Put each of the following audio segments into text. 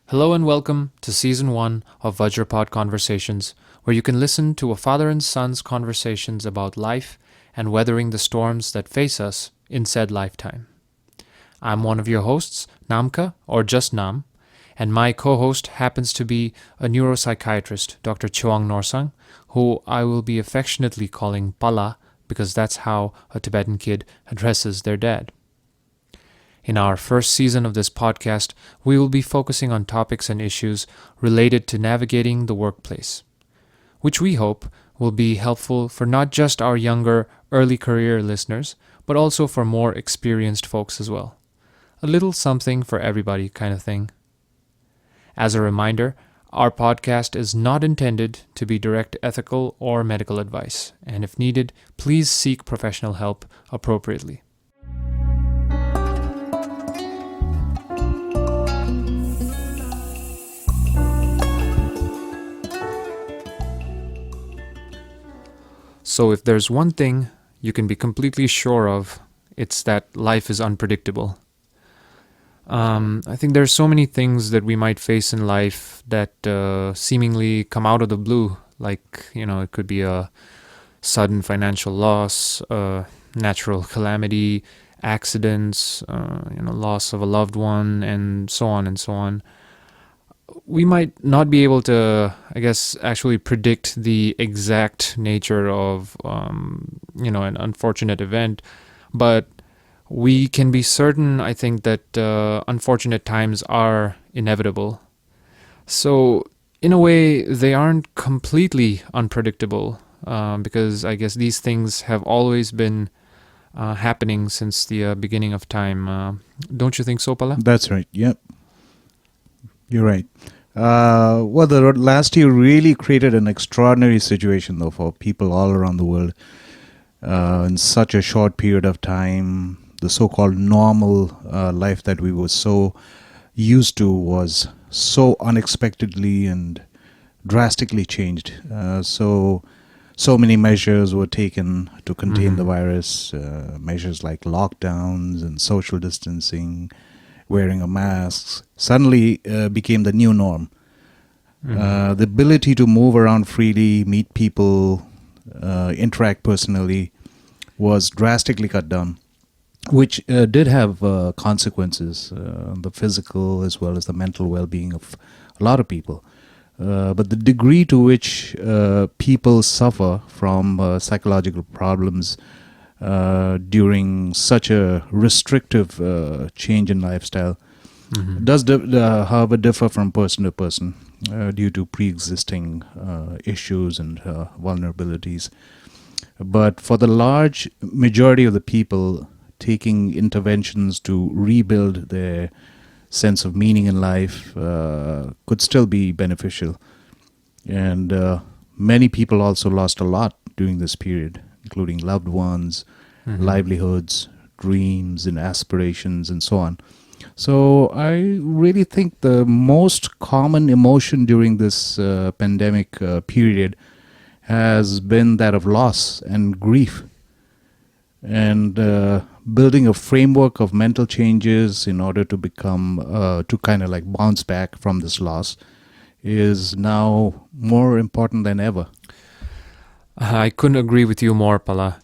Hello and welcome to Season 1 of Vajrapod Conversations, where you can listen to a father and son's conversations about life and weathering the storms that face us in said lifetime. I'm one of your hosts, Namka, or just Nam, and my co-host happens to be a neuropsychiatrist, Dr. Chuang Norsang, who I will be affectionately calling Pala because that's how a Tibetan kid addresses their dad. In our first season of this podcast, we will be focusing on topics and issues related to navigating the workplace, which we hope will be helpful for not just our younger, early career listeners, but also for more experienced folks as well. A little something for everybody kind of thing. As a reminder, our podcast is not intended to be direct ethical or medical advice, and if needed, please seek professional help appropriately. So if there's one thing you can be completely sure of, it's that life is unpredictable. I think there's so many things that we might face in life that seemingly come out of the blue. Like, it could be a sudden financial loss, natural calamity, accidents, loss of a loved one, and so on and so on. We might not be able to, actually predict the exact nature of, an unfortunate event, but we can be certain, I think, that unfortunate times are inevitable. So, in a way, they aren't completely unpredictable, because I guess these things have always been happening since the beginning of time. Don't you think so, Pala? That's right. Yep. You're right. The last year really created an extraordinary situation, though, for people all around the world. In such a short period of time, the so-called normal life that we were so used to was so unexpectedly and drastically changed. So many measures were taken to contain the virus, measures like lockdowns and social distancing, wearing a mask, suddenly became the new norm. The ability to move around freely, meet people, interact personally was drastically cut down, which did have consequences on the physical as well as the mental well-being of a lot of people. But the degree to which people suffer from psychological problems during such a restrictive change in lifestyle does, however, differ from person to person due to pre-existing issues and vulnerabilities. But for the large majority of the people, taking interventions to rebuild their sense of meaning in life could still be beneficial. And many people also lost a lot during this period, including loved ones, livelihoods, dreams and aspirations, and so on. So I really think the most common emotion during this pandemic period has been that of loss and grief. And building a framework of mental changes in order to become, to kind of like bounce back from this loss is now more important than ever. I couldn't agree with you more, Pala.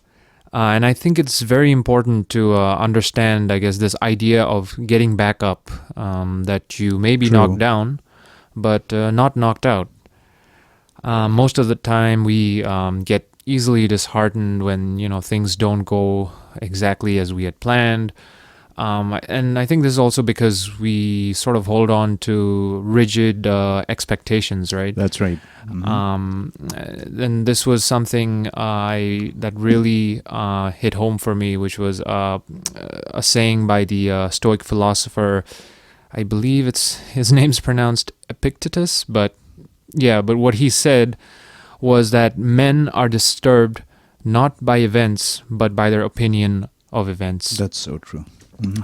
And I think it's very important to understand, this idea of getting back up, that you may be knocked down, but not knocked out. Most of the time we get easily disheartened when, things don't go exactly as we had planned. And I think this is also because we sort of hold on to rigid expectations, right? That's right. And this was something that really hit home for me, which was a saying by the Stoic philosopher. I believe his name's pronounced Epictetus, but what he said was that men are disturbed not by events, but by their opinion of events. That's so true.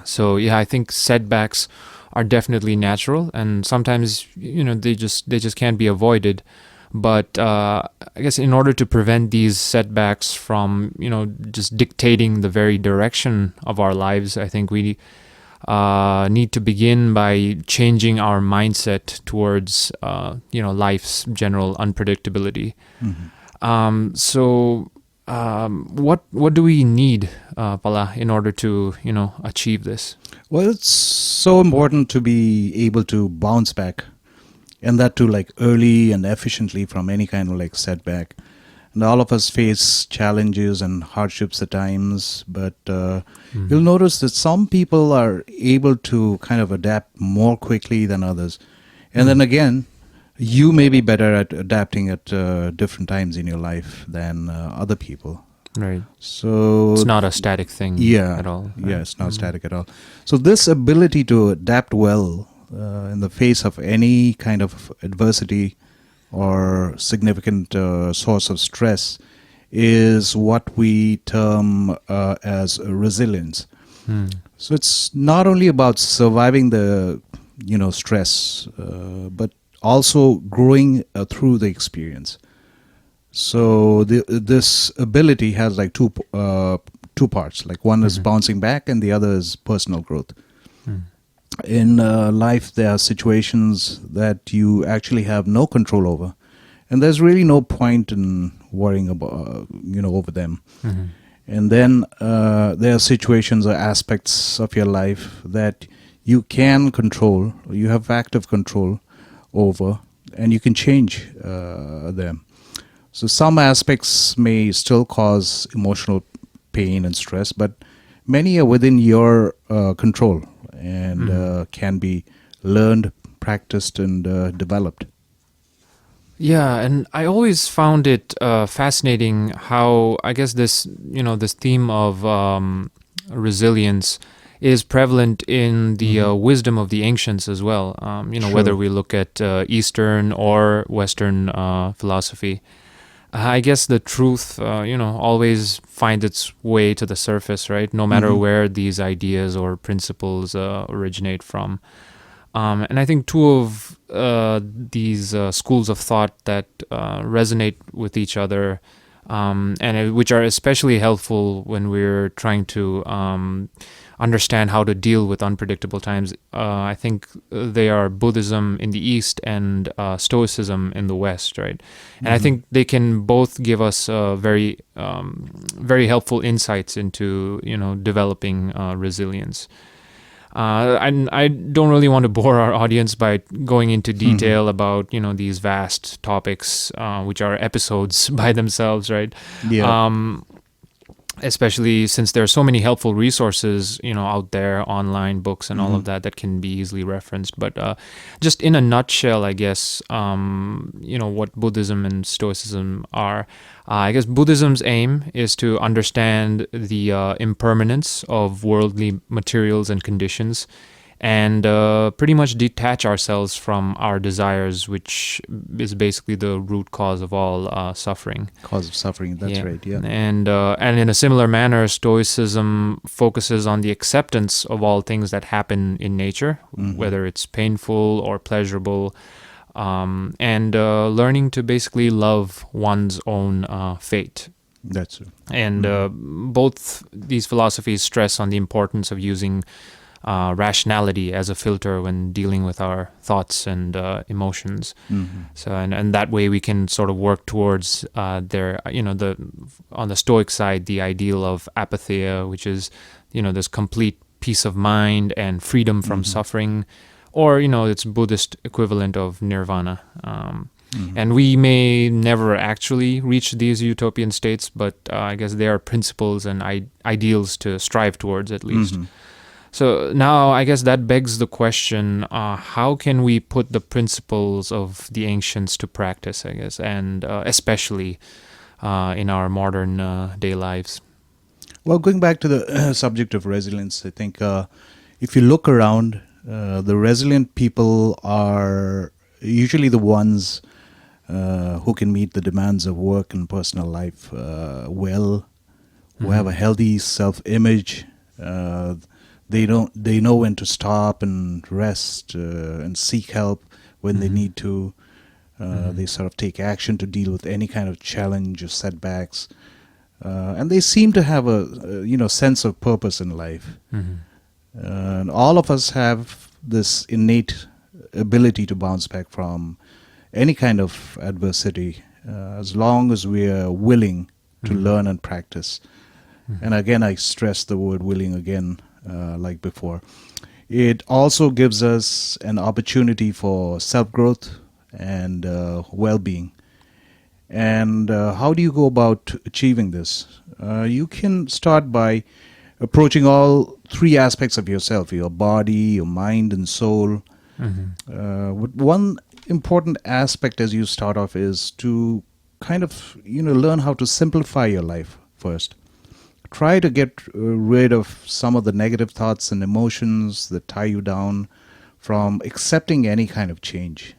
So I think setbacks are definitely natural, and sometimes they just can't be avoided. But I guess in order to prevent these setbacks from just dictating the very direction of our lives, I think we need to begin by changing our mindset towards life's general unpredictability. What do we need, Pala, in order to achieve this? Well, it's so important to be able to bounce back, and that too like early and efficiently from any kind of like setback. And all of us face challenges and hardships at times, but you'll notice that some people are able to kind of adapt more quickly than others. And then again, you may be better at adapting at different times in your life than other people. Right. So it's not a static thing at all. Right? Yeah, it's not static at all. So this ability to adapt well in the face of any kind of adversity or significant source of stress is what we term as resilience. So it's not only about surviving the stress, but also growing through the experience. So this ability has like two parts. Like one is bouncing back, and the other is personal growth. In life, there are situations that you actually have no control over, and there's really no point in worrying about over them. And then there are situations or aspects of your life that you can control, or you have active control over, and you can change them. So some aspects may still cause emotional pain and stress, but many are within your control and can be learned, practiced, and developed. Yeah, and I always found it fascinating how I guess this theme of resilience is prevalent in the wisdom of the ancients as well. Sure. Whether we look at Eastern or Western philosophy. I guess the truth, always finds its way to the surface, right? No matter where these ideas or principles originate from. And I think two of these schools of thought that resonate with each other, which are especially helpful when we're trying to understand how to deal with unpredictable times. I think they are Buddhism in the East and Stoicism in the West, right? And I think they can both give us very helpful insights into developing resilience. I don't really want to bore our audience by going into detail about these vast topics, which are episodes by themselves, right? Yeah. Especially since there are so many helpful resources, out there, online books and all of that can be easily referenced. But just in a nutshell, I guess, what Buddhism and Stoicism are. I guess Buddhism's aim is to understand the impermanence of worldly materials and conditions, and pretty much detach ourselves from our desires, which is basically the root cause of all suffering. Cause of suffering, that's right, yeah. And in a similar manner, Stoicism focuses on the acceptance of all things that happen in nature, whether it's painful or pleasurable, and learning to basically love one's own fate. That's it. And both these philosophies stress on the importance of using rationality as a filter when dealing with our thoughts and emotions. So and that way we can sort of work towards on the Stoic side, the ideal of apatheia, which is this complete peace of mind and freedom from suffering, or its Buddhist equivalent of nirvana. And we may never actually reach these utopian states, but I guess they are principles and ideals to strive towards, at least. So now I guess that begs the question, how can we put the principles of the ancients to practice, I guess, and especially in our modern day lives? Well, going back to the subject of resilience, I think if you look around, the resilient people are usually the ones who can meet the demands of work and personal life well, who have a healthy self-image. They know when to stop and rest and seek help when they need to. They sort of take action to deal with any kind of challenge or setbacks, and they seem to have a sense of purpose in life. And all of us have this innate ability to bounce back from any kind of adversity, as long as we are willing to learn and practice. And again, I stress the word willing again, like before. It also gives us an opportunity for self-growth and well-being. And how do you go about achieving this? You can start by approaching all three aspects of yourself, your body, your mind, and soul. One important aspect as you start off is to kind of, learn how to simplify your life first. Try to get rid of some of the negative thoughts and emotions that tie you down from accepting any kind of change,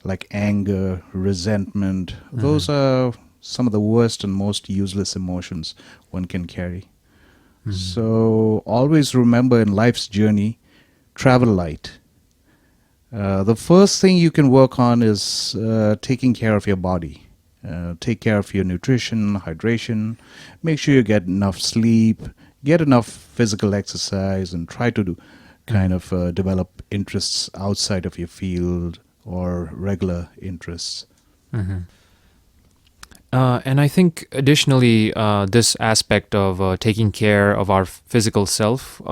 like anger, resentment. Those are some of the worst and most useless emotions one can carry. So always remember, in life's journey, travel light. The first thing you can work on is taking care of your body. Take care of your nutrition, hydration. Make sure you get enough sleep, get enough physical exercise, and try to develop interests outside of your field or regular interests. And I think additionally, this aspect of taking care of our physical self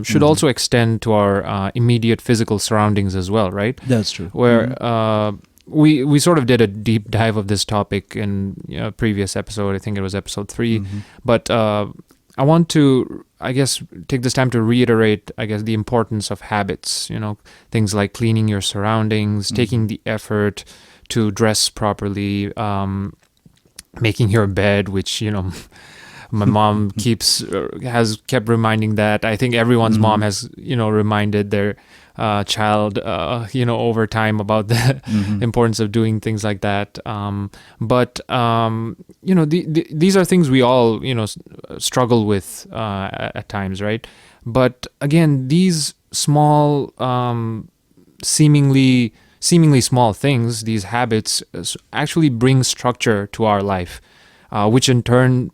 should also extend to our immediate physical surroundings as well, right? That's true. Where we sort of did a deep dive of this topic in a previous episode. I think it was episode 3. But I want to, I guess, take this time to reiterate, I guess, the importance of habits. Things like cleaning your surroundings, taking the effort to dress properly, making your bed, which my mom has kept reminding that. I think everyone's mom has reminded their child over time about the importance of doing things like that. But these are things we all struggle with at times, right? But again, these small seemingly small things, these habits, actually bring structure to our life, which in turn,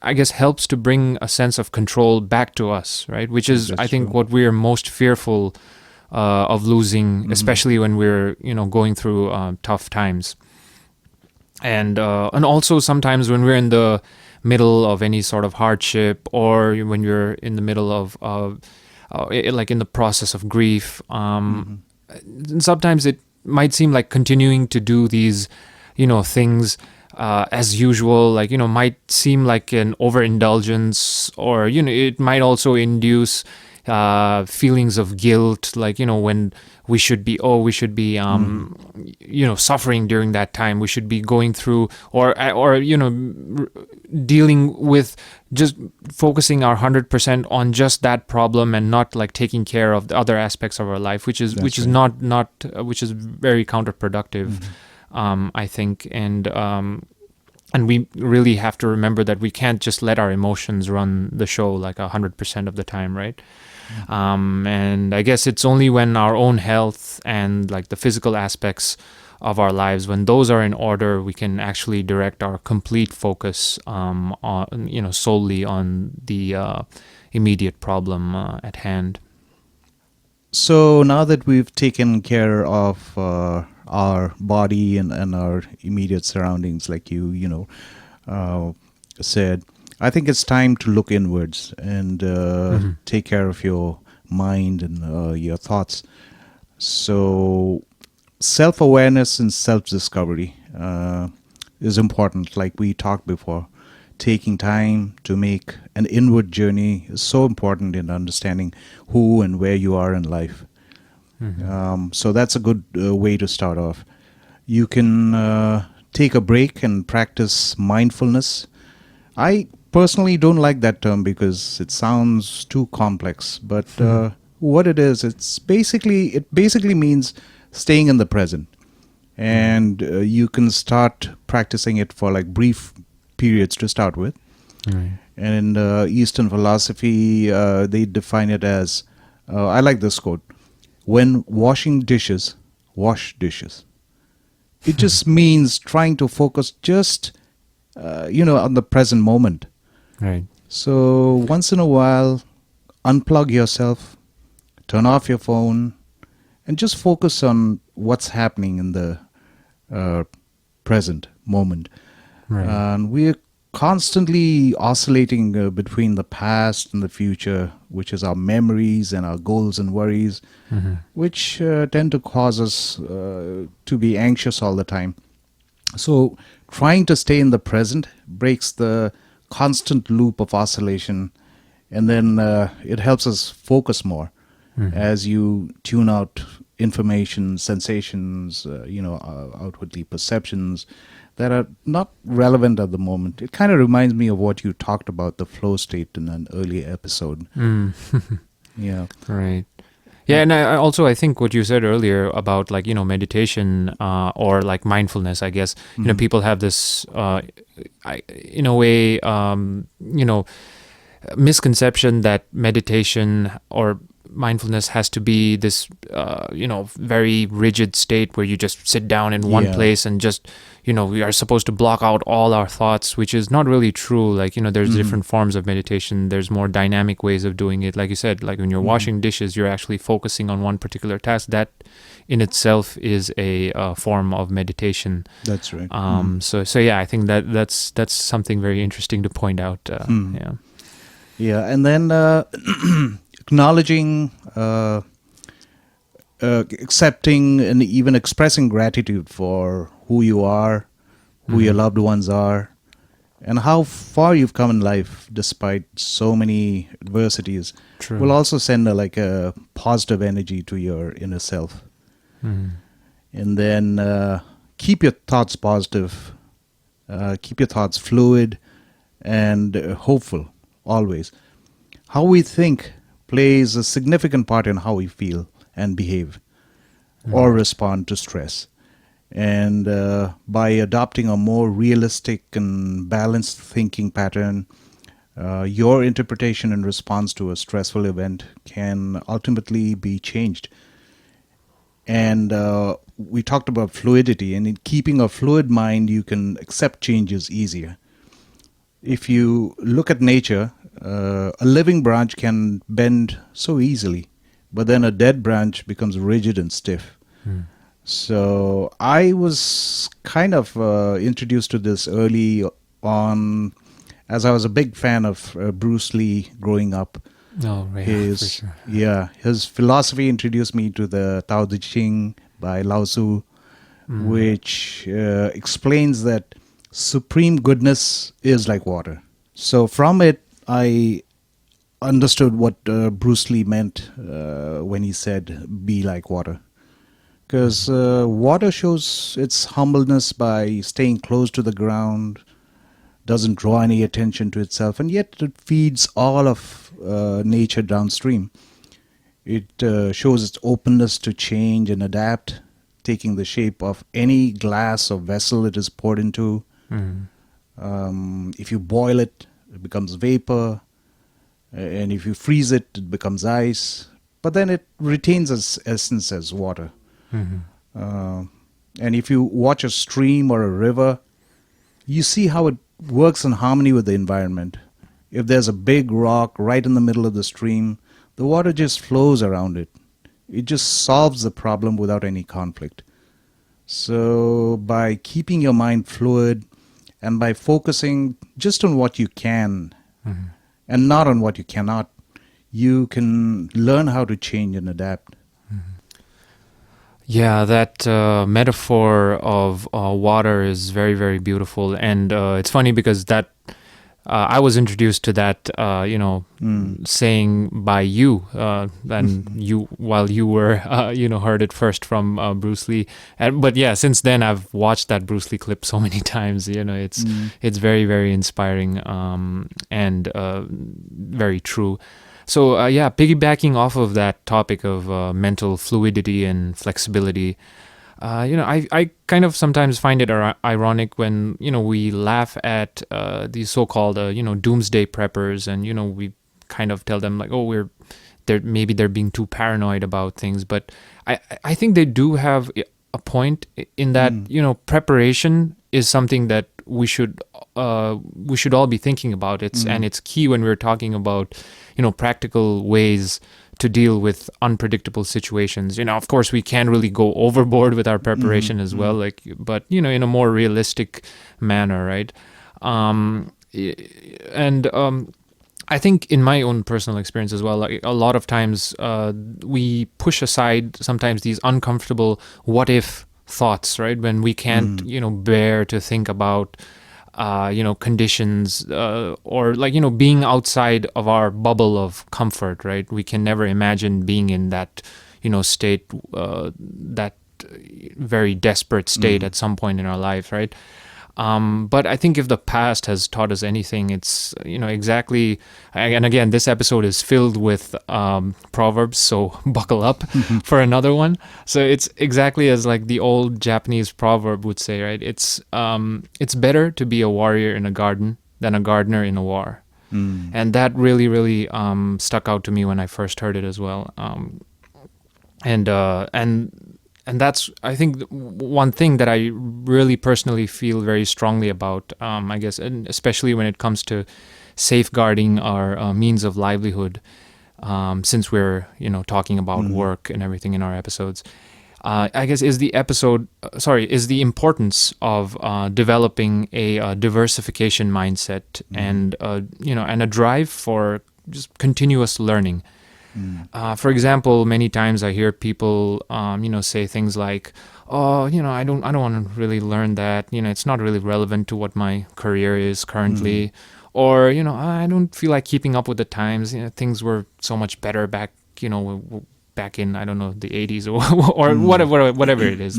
I guess, helps to bring a sense of control back to us, right? Which is, I think, what we're most fearful of losing, especially when we're, going through tough times. And also sometimes when we're in the middle of any sort of hardship, or when you're in the middle of like in the process of grief, sometimes it might seem like continuing to do these, things as usual, like, might seem like an overindulgence, or, it might also induce feelings of guilt, like, when we should be suffering during that time. We should be going through or dealing with, just focusing our 100% on just that problem and not like taking care of the other aspects of our life, which is very counterproductive, I think. And we really have to remember that we can't just let our emotions run the show like 100% of the time, right? And I guess it's only when our own health and like the physical aspects of our lives, when those are in order, we can actually direct our complete focus on solely on the immediate problem at hand. So now that we've taken care of our body and our immediate surroundings, like you said, I think it's time to look inwards and take care of your mind and your thoughts. So self-awareness and self-discovery is important, like we talked before. Taking time to make an inward journey is so important in understanding who and where you are in life. So that's a good way to start off. You can take a break and practice mindfulness. I personally don't like that term because it sounds too complex, but what it is, it basically means staying in the present. And you can start practicing it for like brief periods to start with. And in Eastern philosophy, they define it as, I like this quote, when washing dishes, wash dishes. It just means trying to focus just, on the present moment. Right. So once in a while, unplug yourself, turn off your phone, and just focus on what's happening in the present moment. Right. And we're constantly oscillating between the past and the future, which is our memories and our goals and worries, which tend to cause us to be anxious all the time. So trying to stay in the present breaks the constant loop of oscillation, and then it helps us focus more as you tune out information, sensations, outwardly perceptions that are not relevant at the moment. It kind of reminds me of what you talked about, the flow state, in an earlier episode. Yeah. Right. Yeah, and I think what you said earlier about like, meditation or like mindfulness, I guess, people have this, in a way, misconception that meditation or mindfulness has to be this, very rigid state where you just sit down in one place and just, we are supposed to block out all our thoughts, which is not really true. Like, there's different forms of meditation. There's more dynamic ways of doing it. Like you said, like when you're washing dishes, you're actually focusing on one particular task. That in itself is a form of meditation. That's right. So yeah, I think that's something very interesting to point out. Yeah. Yeah, and then acknowledging, accepting, and even expressing gratitude for who you are, who your loved ones are, and how far you've come in life despite so many adversities. True. Will also send a positive energy to your inner self. And then keep your thoughts positive, keep your thoughts fluid and hopeful. Always. How we think plays a significant part in how we feel and behave or respond to stress. And by adopting a more realistic and balanced thinking pattern, your interpretation and response to a stressful event can ultimately be changed. And we talked about fluidity, and in keeping a fluid mind, you can accept changes easier. If you look at nature, a living branch can bend so easily, but then a dead branch becomes rigid and stiff. So I was kind of introduced to this early on, as I was a big fan of Bruce Lee growing up. Oh, right. His, For sure. His philosophy introduced me to the Tao Te Ching by Lao Tzu, which explains that supreme goodness is like water. So from it, I understood what Bruce Lee meant when he said, be like water. Because water shows its humbleness by staying close to the ground, doesn't draw any attention to itself, and yet it feeds all of nature downstream. It shows its openness to change and adapt, taking the shape of any glass or vessel it is poured into. If you boil it, it becomes vapor, and if you freeze it, it becomes ice. But then it retains its essence as water. And if you watch a stream or a river, you see how it works in harmony with the environment. If there's a big rock right in the middle of the stream, the water just flows around it. It just solves the problem without any conflict. So by keeping your mind fluid and by focusing just on what you can and not on what you cannot, you can learn how to change and adapt. Yeah, that metaphor of water is very, very beautiful. And it's funny because that I was introduced to that, saying by you, and you, while you were, heard it first from Bruce Lee. But yeah, since then I've watched that Bruce Lee clip so many times. It's very, very inspiring and very true. So piggybacking off of that topic of mental fluidity and flexibility, I kind of sometimes find it ironic when, we laugh at these so-called, doomsday preppers, and, we kind of tell them like, oh, maybe they're being too paranoid about things. But I think they do have a point in that, preparation is something that we should all be thinking about. And it's key when we're talking about, practical ways to deal with unpredictable situations. Of course, we can't really go overboard with our preparation as well, but in a more realistic manner, right? I think in my own personal experience as well, a lot of times we push aside sometimes these uncomfortable what if thoughts, right? When we can't, bear to think about, conditions or being outside of our bubble of comfort, right? We can never imagine being in that, state, that very desperate state at some point in our life, right? But I think if the past has taught us anything, it's, exactly, and again, this episode is filled with proverbs, so buckle up for another one. So it's exactly as like the old Japanese proverb would say, right? It's better to be a warrior in a garden than a gardener in a war. And that really, really stuck out to me when I first heard it as well. And that's, I think, one thing that I really personally feel very strongly about, I guess, and especially when it comes to safeguarding our means of livelihood, since we're, talking about work and everything in our episodes, I guess is the importance of developing a diversification mindset and, and a drive for just continuous learning. For example, many times I hear people, say things like, "Oh, I don't want to really learn that. It's not really relevant to what my career is currently," or "I don't feel like keeping up with the times. Things were so much better back, back in, I don't know, the 80s or whatever it is,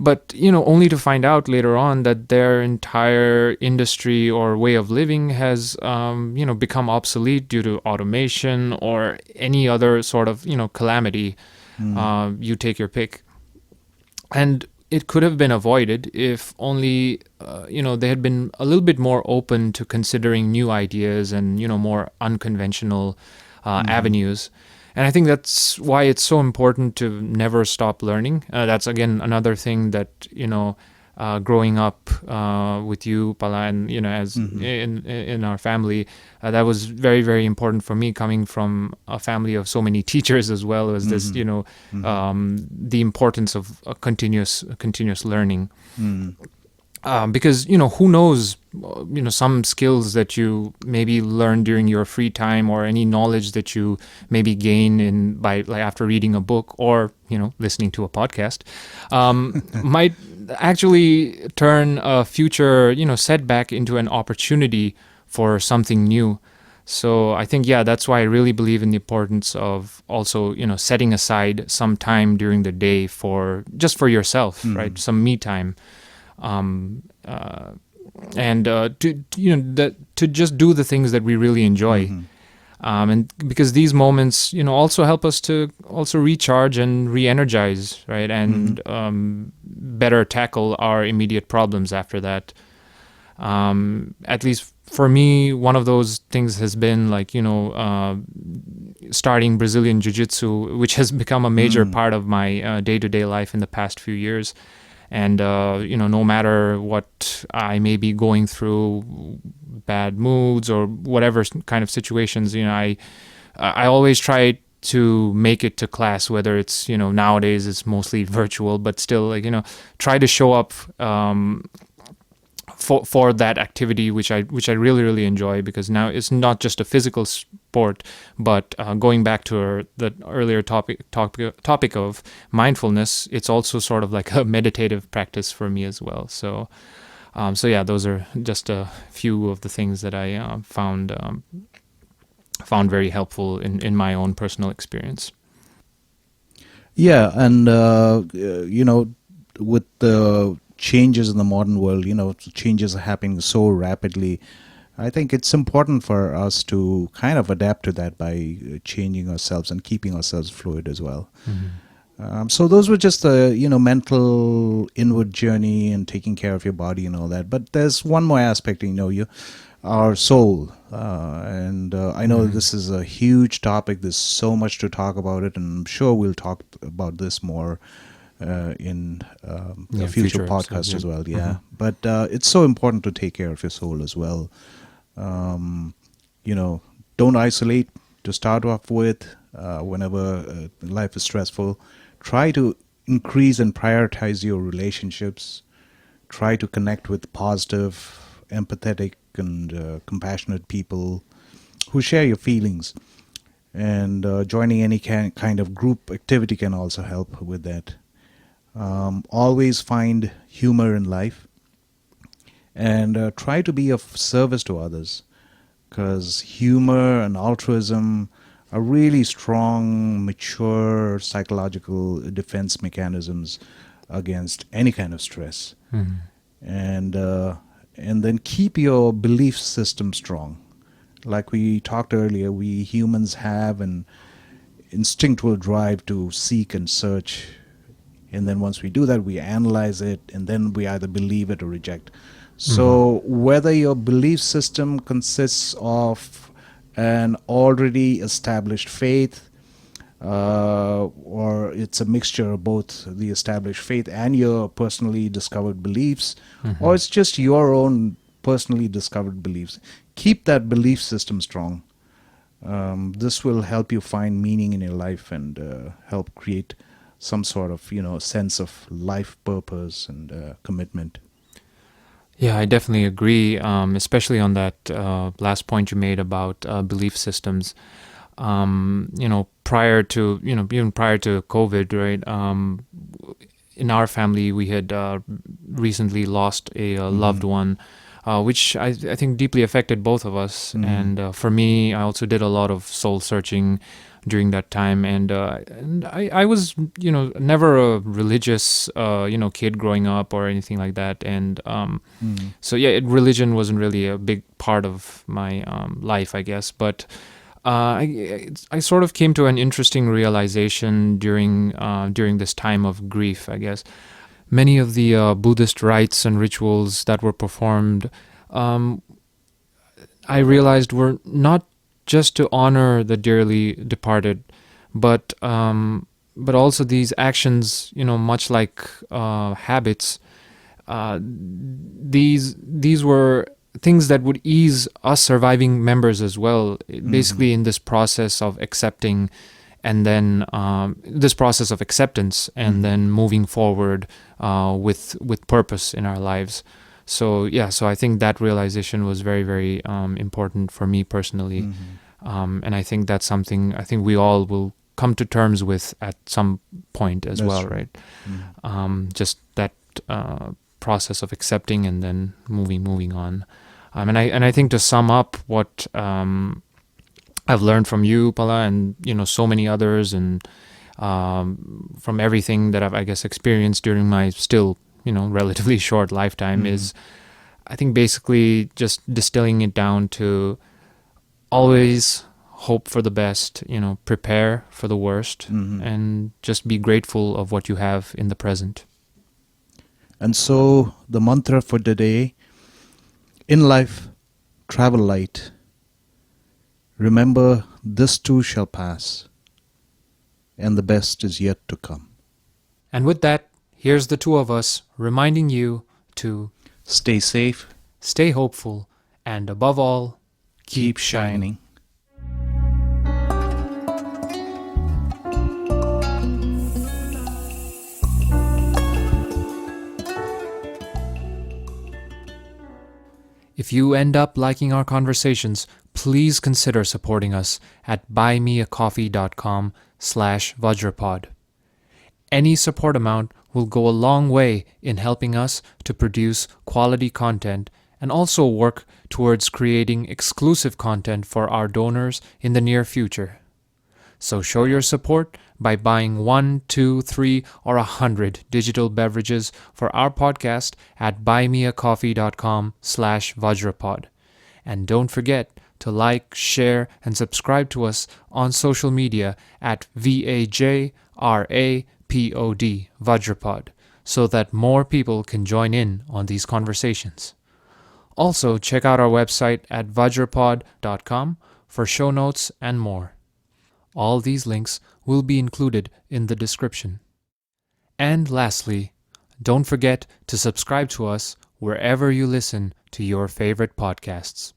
But, only to find out later on that their entire industry or way of living has, become obsolete due to automation or any other sort of, calamity. You take your pick. And it could have been avoided if only, they had been a little bit more open to considering new ideas and, more unconventional avenues. And I think that's why it's so important to never stop learning. That's, again, another thing that, growing up with you, Pala, and, as in our family, that was very, very important for me, coming from a family of so many teachers as well as this, the importance of continuous learning. Because, who knows, some skills that you maybe learn during your free time or any knowledge that you maybe gain by after reading a book or, listening to a podcast, might actually turn a future, setback into an opportunity for something new. So I think, that's why I really believe in the importance of also, setting aside some time during the day just for yourself, right? Some me time. To just do the things that we really enjoy. And because these moments, also help us to also recharge and re-energize, right? And better tackle our immediate problems after that. At least for me, one of those things has been starting Brazilian Jiu-Jitsu, which has become a major part of my day-to-day life in the past few years. And, no matter what I may be going through, bad moods or whatever kind of situations, I always try to make it to class, whether it's, nowadays it's mostly virtual, but still, try to show up for that activity, which I really, really enjoy, because now it's not just a physical sport, but going back to the earlier topic of mindfulness, it's also sort of like a meditative practice for me as well. So those are just a few of the things that I found very helpful in my own personal experience. Yeah, and with the changes in the modern world, changes are happening so rapidly. I think it's important for us to kind of adapt to that by changing ourselves and keeping ourselves fluid as well. So those were just the, mental inward journey and taking care of your body and all that. But there's one more aspect, our soul. And I know this is a huge topic. There's so much to talk about it, and I'm sure we'll talk about this more in Yeah, a future future podcast episodes, yeah. as well. Yeah, but it's so important to take care of your soul as well. Um, don't isolate to start off with. Whenever life is stressful, try to increase and prioritize your relationships. Try to connect with positive, empathetic, and compassionate people who share your feelings. And joining any kind of group activity can also help with that. Always find humor in life and try to be of service to others, because humor and altruism are really strong, mature psychological defense mechanisms against any kind of stress. Mhm. And then keep your belief system strong. Like we talked earlier, we humans have an instinctual drive to seek and search. And then once we do that, we analyze it, and then we either believe it or reject. So whether your belief system consists of an already established faith, or it's a mixture of both the established faith and your personally discovered beliefs, or it's just your own personally discovered beliefs, keep that belief system strong. This will help you find meaning in your life and help create some sort of sense of life purpose and commitment. Yeah, I definitely agree, especially on that last point you made about belief systems. Prior to, even prior to COVID, right? In our family, we had recently lost a loved one, which I think deeply affected both of us. And for me, I also did a lot of soul searching during that time, and I was never a religious kid growing up or anything like that, and so yeah, religion wasn't really a big part of my life, I guess. But I sort of came to an interesting realization during this time of grief, I guess. Many of the Buddhist rites and rituals that were performed, I realized were not just to honor the dearly departed, but also these actions, much like habits. These were things that would ease us surviving members as well. Basically, in this process of accepting, and then this process of acceptance, and then moving forward with purpose in our lives. So yeah, so I think that realization was very, very important for me personally, and I think that's something I think we all will come to terms with at some point as well, right? Just that process of accepting and then moving on. And I think to sum up what I've learned from you, Pala, and so many others, and from everything that I've, I guess, experienced during my still relatively short lifetime, is I think basically just distilling it down to always hope for the best, prepare for the worst, and just be grateful of what you have in the present. And so the mantra for today: in life, travel light. Remember, this too shall pass, and the best is yet to come. And with that, here's the two of us reminding you to stay safe, stay hopeful, and above all, keep shining. If you end up liking our conversations, please consider supporting us at buymeacoffee.com/Vajrapod. Any support amount will go a long way in helping us to produce quality content and also work towards creating exclusive content for our donors in the near future. So show your support by buying 1, 2, 3, or 100 digital beverages for our podcast at buymeacoffee.com/Vajrapod. And don't forget to like, share, and subscribe to us on social media at VAJRAPOD Vajrapod, so that more people can join in on these conversations. Also, check out our website at vajrapod.com for show notes and more. All these links will be included in the description. And lastly, don't forget to subscribe to us wherever you listen to your favorite podcasts.